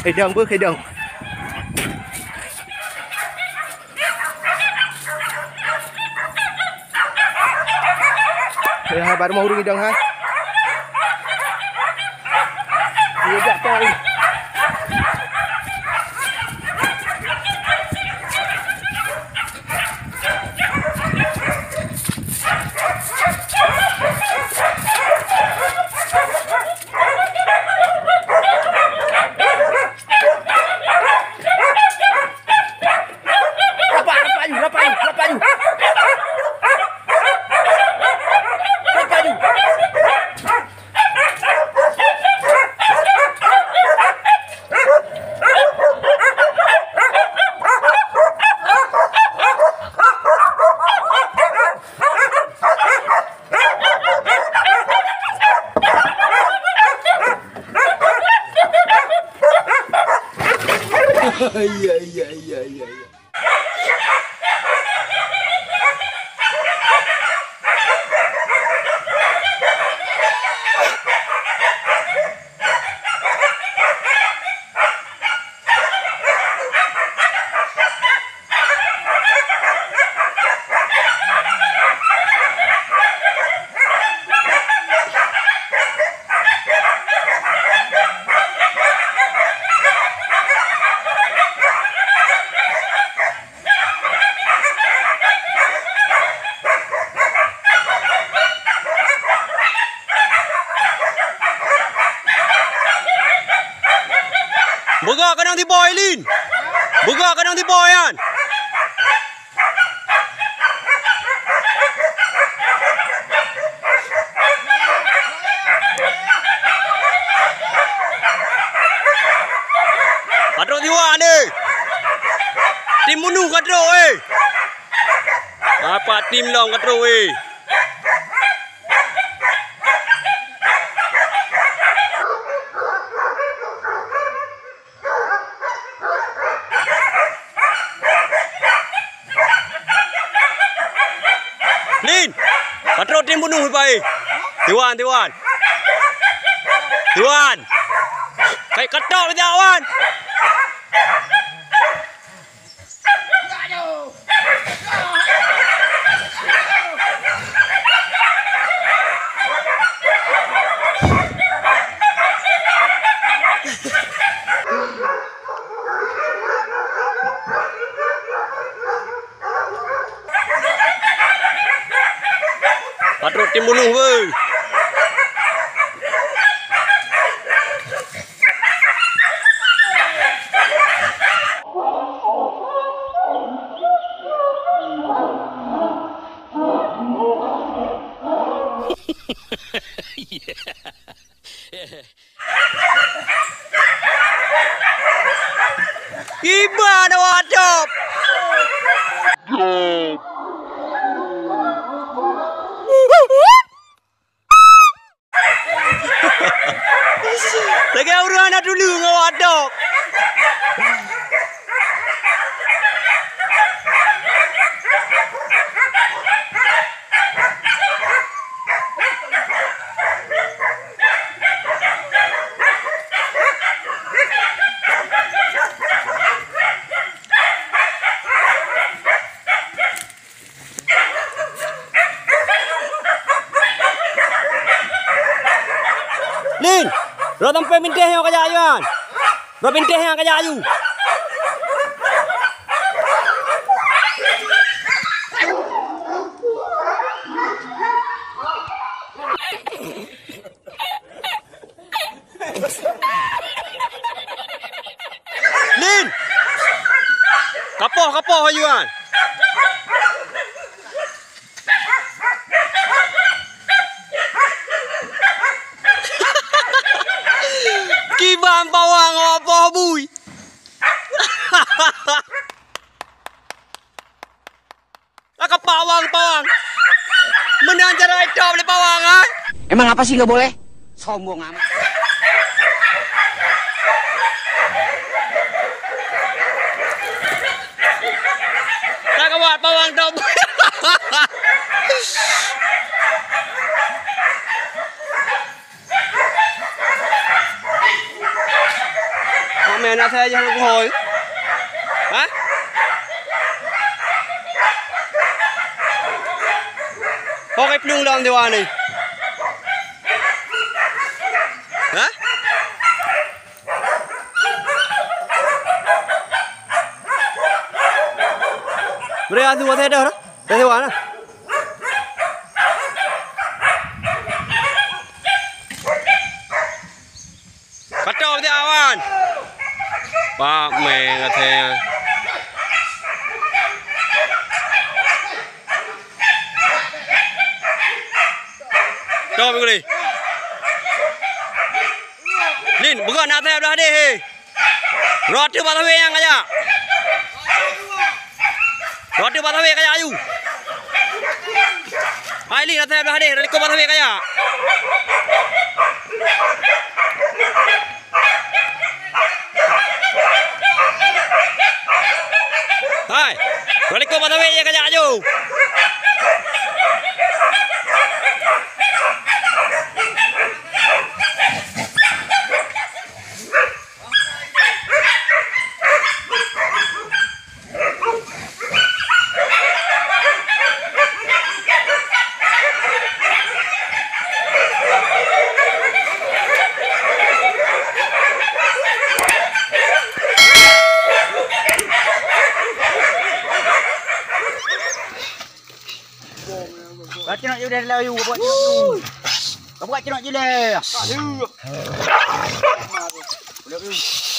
Khidang bước khidang. Hai baru mau urung hidang hai. Dia tak tahu. Iya. Buka ka ng tiboy, Lin! Buka ka ng tiboy yan! Kadro tiwan eh! Tim bunuh kadro eh! Apa tim long kadro eh! Lin, patrol tim bunuhไปTiwan kayak ketok Tiwan patrol tim bunuh weh. Gimana wadop? Lagi orang nak dulu ngawadop. Lin, ro sampai mintih yang kaya ayuan. Ro mintih yang kaya ayu. Lin, kapoh ayuan. Kiban pawang apa bui? Laka pawang. Menang cara itu boleh pawang ah? Emang apa sih nggak boleh? Sombong amat. Laka buat pawang dong. mẹ nó thay cho nó hồi. Hả? Có cái plung dalam dewan ni. Hah? Mereka tu ada dah. Dah dewan lah. Kacau dia awan. Pak mẹ katanya. Coba minggu ni. Lin, bukan nak tayar dah deh. Roti batawe yang aja. Roti batawe kaya ayu. Hai Lin, nak tayar dah deh. Roti batawe kaya. Hai, roti batawe yang kaya ayu. Buat cenok je dah you, buat cenok you. Kau buat cenok je dah. Aduh. Boleh you.